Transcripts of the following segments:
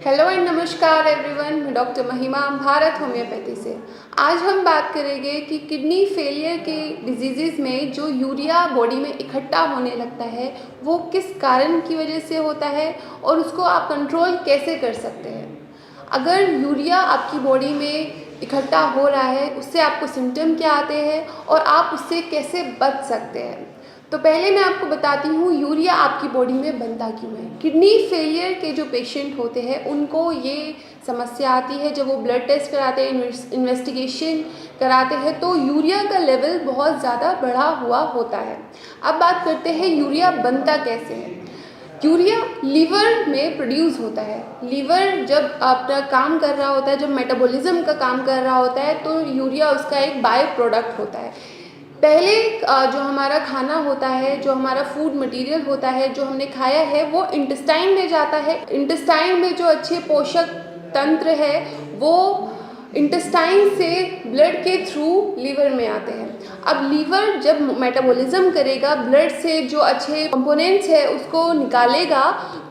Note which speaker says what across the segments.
Speaker 1: Hello and नमस्कार everyone, मैं doctor महिमा भारत होम्योपैथी से। आज हम बात करेंगे कि किडनी फेलियर के डिजीज़ में जो यूरिया बॉडी में इकट्ठा होने लगता है वो किस कारण की वजह से होता है और उसको आप कंट्रोल कैसे कर सकते हैं। अगर यूरिया आपकी बॉडी में इकट्ठा हो रहा है, उससे आपको सिम्टम क्या आते हैं और आप उससे कैसे बच सकते हैं। तो पहले मैं आपको बताती हूँ यूरिया आपकी बॉडी में बनता क्यों है। किडनी फेलियर के जो पेशेंट होते हैं उनको ये समस्या आती है जब वो ब्लड टेस्ट कराते हैं, इन्वेस्टिगेशन कराते हैं तो यूरिया का लेवल बहुत ज़्यादा बढ़ा हुआ होता है। अब बात करते हैं यूरिया बनता कैसे है। यूरिया लीवर में प्रोड्यूस होता है। लीवर जब अपना काम कर रहा होता है, जब मेटाबॉलिज्म का काम कर रहा होता है तो यूरिया उसका एक बाय प्रोडक्ट होता है। पहले जो हमारा खाना होता है, जो हमारा फूड मटेरियल होता है, जो हमने खाया है वो इंटेस्टाइन में जाता है। इंटेस्टाइन में जो अच्छे पोषक तंत्र है वो इंटेस्टाइन से ब्लड के थ्रू लीवर में आते हैं। अब लीवर जब मेटाबॉलिज्म करेगा, ब्लड से जो अच्छे कंपोनेंट्स है उसको निकालेगा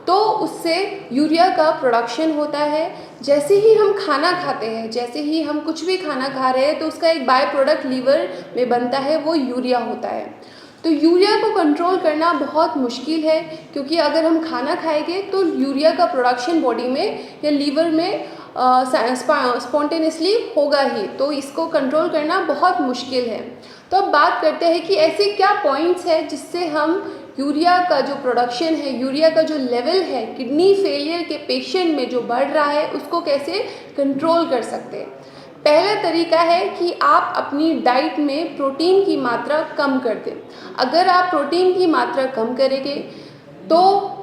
Speaker 1: तो उससे यूरिया का प्रोडक्शन होता है। जैसे ही हम खाना खाते हैं, जैसे ही हम कुछ भी खाना खा रहे हैं तो उसका एक बाय प्रोडक्ट लीवर में बनता है, वो यूरिया होता है। तो यूरिया को कंट्रोल करना बहुत मुश्किल है क्योंकि अगर हम खाना खाएंगे तो यूरिया का प्रोडक्शन बॉडी में या लीवर में स्पॉन्टेनियसली होगा ही, तो इसको कंट्रोल करना बहुत मुश्किल है। तो अब बात करते हैं कि ऐसे क्या पॉइंट्स हैं जिससे हम यूरिया का जो प्रोडक्शन है, यूरिया का जो लेवल है किडनी फेलियर के पेशेंट में जो बढ़ रहा है उसको कैसे कंट्रोल कर सकते हैं। पहला तरीका है कि आप अपनी डाइट में प्रोटीन की मात्रा कम कर दें। अगर आप प्रोटीन की मात्रा कम करेंगे तो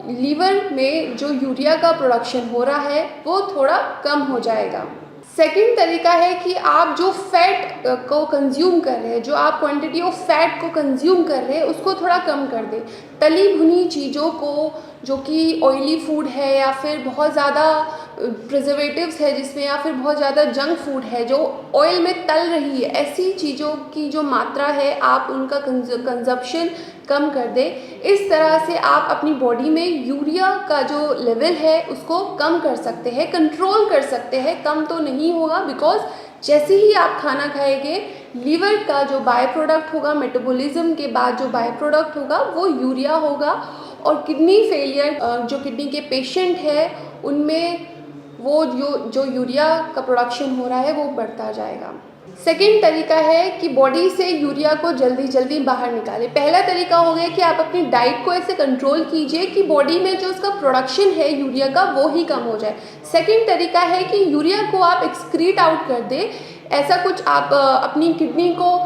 Speaker 1: लीवर में जो यूरिया का प्रोडक्शन हो रहा है वो थोड़ा कम हो जाएगा। सेकंड तरीका है कि आप जो फैट को कंज्यूम कर रहे हैं, जो आप क्वांटिटी ऑफ फैट को कंज्यूम कर रहे हैं उसको थोड़ा कम कर दें। तली भुनी चीज़ों को, जो कि ऑयली फूड है या फिर बहुत ज़्यादा प्रिजर्वेटिव्स है जिसमें, या फिर बहुत ज़्यादा जंक फूड है जो ऑयल में तल रही है, ऐसी चीज़ों की जो मात्रा है आप उनका कंजप्शन कम कर दें। इस तरह से आप अपनी बॉडी में यूरिया का जो लेवल है उसको कम कर सकते हैं, कंट्रोल कर सकते हैं। कम तो नहीं होगा बिकॉज जैसे ही आप खाना खाएंगे लीवर का जो बाय प्रोडक्ट होगा, मेटाबॉलिज्म के बाद जो बाय प्रोडक्ट होगा वो यूरिया होगा। और किडनी फेलियर जो किडनी के पेशेंट है उनमें वो जो यूरिया का प्रोडक्शन हो रहा है वो बढ़ता जाएगा। सेकेंड तरीका है कि बॉडी से यूरिया को जल्दी जल्दी बाहर निकालें। पहला तरीका हो गया कि आप अपनी डाइट को ऐसे कंट्रोल कीजिए कि बॉडी में जो उसका प्रोडक्शन है यूरिया का वो ही कम हो जाए। सेकेंड तरीका है कि यूरिया को आप एक्सक्रीट आउट कर दें। ऐसा कुछ आप अपनी किडनी को,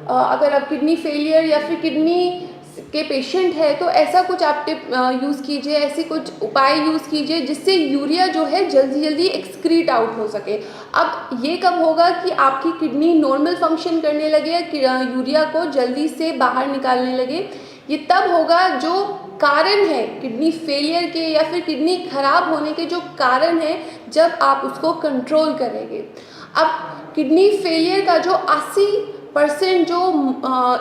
Speaker 1: अगर आप किडनी फेलियर या फिर किडनी के पेशेंट है तो ऐसा कुछ आप टिप यूज़ कीजिए, ऐसे कुछ उपाय यूज़ कीजिए जिससे यूरिया जो है जल्दी जल्दी एक्सक्रीट आउट हो सके। अब ये कब होगा कि आपकी किडनी नॉर्मल फंक्शन करने लगे, यूरिया को जल्दी से बाहर निकालने लगे। ये तब होगा जो कारण है किडनी फेलियर के या फिर किडनी खराब होने के जो कारण है, जब आप उसको कंट्रोल करेंगे। अब किडनी फेलियर का जो 80% जो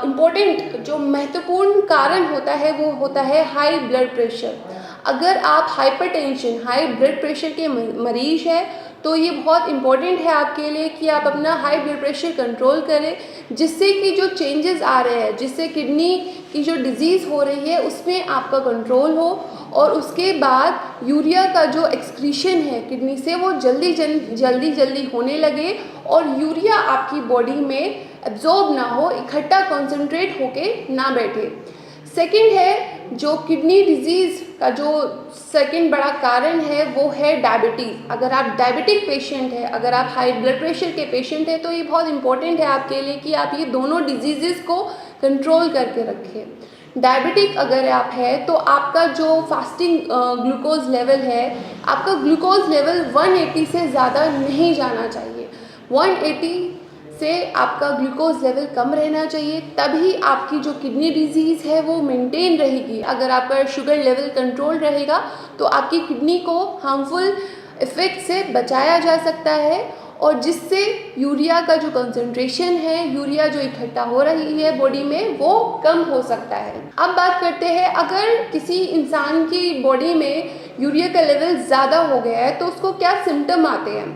Speaker 1: इम्पोर्टेंट, जो महत्वपूर्ण कारण होता है वो होता है हाई ब्लड प्रेशर। अगर आप हाइपरटेंशन, हाई ब्लड प्रेशर के मरीज हैं तो ये बहुत इम्पोर्टेंट है आपके लिए कि आप अपना हाई ब्लड प्रेशर कंट्रोल करें, जिससे कि जो चेंजेस आ रहे हैं, जिससे किडनी की जो डिजीज़ हो रही है उसमें आपका कंट्रोल हो और उसके बाद यूरिया का जो एक्सक्रीशन है किडनी से वो जल्दी होने लगे और यूरिया आपकी बॉडी में एब्जॉर्ब ना हो, इकट्ठा कॉन्सेंट्रेट होके ना बैठे। सेकंड है जो किडनी डिजीज़ का जो सेकंड बड़ा कारण है वो है डायबिटीज़। अगर आप डायबिटिक पेशेंट है, अगर आप हाई ब्लड प्रेशर के पेशेंट है तो ये बहुत इंपॉर्टेंट है आपके लिए कि आप ये दोनों डिजीज़ को कंट्रोल करके रखें। डायबिटिक अगर आप है तो आपका जो फास्टिंग ग्लूकोज लेवल है, आपका ग्लूकोज लेवल 180 से ज़्यादा नहीं जाना चाहिए। 180 से आपका ग्लूकोज लेवल कम रहना चाहिए, तभी आपकी जो किडनी डिजीज़ है वो मेंटेन रहेगी। अगर आपका शुगर लेवल कंट्रोल रहेगा तो आपकी किडनी को हार्मफुल इफ़ेक्ट से बचाया जा सकता है और जिससे यूरिया का जो कंसंट्रेशन है, यूरिया जो इकट्ठा हो रही है बॉडी में, वो कम हो सकता है। अब बात करते हैं अगर किसी इंसान की बॉडी में यूरिया का लेवल ज़्यादा हो गया है तो उसको क्या सिम्टम आते हैं।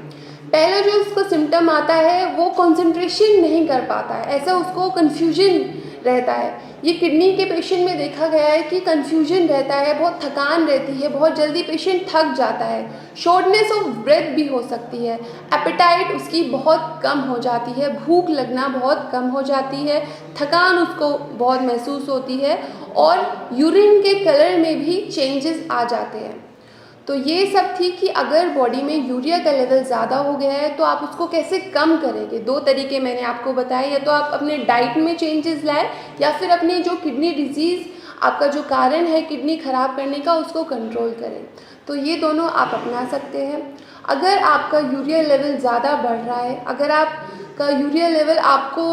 Speaker 1: पहला जो उसको सिम्टम आता है वो कंसंट्रेशन नहीं कर पाता है, ऐसा उसको कन्फ्यूजन रहता है। ये किडनी के पेशेंट में देखा गया है कि कन्फ्यूजन रहता है, बहुत थकान रहती है, बहुत जल्दी पेशेंट थक जाता है, शॉर्टनेस ऑफ ब्रेथ भी हो सकती है, एपेटाइट उसकी बहुत कम हो जाती है, भूख लगना बहुत कम हो जाती है, थकान उसको बहुत महसूस होती है और यूरिन के कलर में भी चेंजेस आ जाते हैं। तो ये सब थी कि अगर बॉडी में यूरिया का लेवल ज़्यादा हो गया है तो आप उसको कैसे कम करेंगे। 2 तरीके मैंने आपको बताए, या तो आप अपने डाइट में चेंजेस लाएं या फिर अपने जो किडनी डिजीज़ आपका जो कारण है किडनी ख़राब करने का उसको कंट्रोल करें। तो ये दोनों आप अपना सकते हैं। अगर आपका यूरिया लेवल ज़्यादा बढ़ रहा है, अगर आपका यूरिया लेवल आपको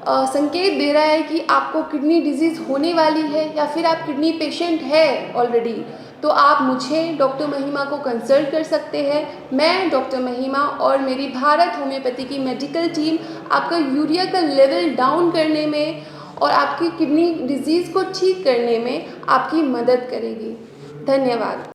Speaker 1: संकेत दे रहा है कि आपको किडनी डिजीज़ होने वाली है या फिर आप किडनी पेशेंट है ऑलरेडी, तो आप मुझे डॉक्टर महिमा को कंसल्ट कर सकते हैं। मैं डॉक्टर महिमा और मेरी भारत होम्योपैथी की मेडिकल टीम आपका यूरिया का लेवल डाउन करने में और आपकी किडनी डिजीज़ को ठीक करने में आपकी मदद करेगी। धन्यवाद।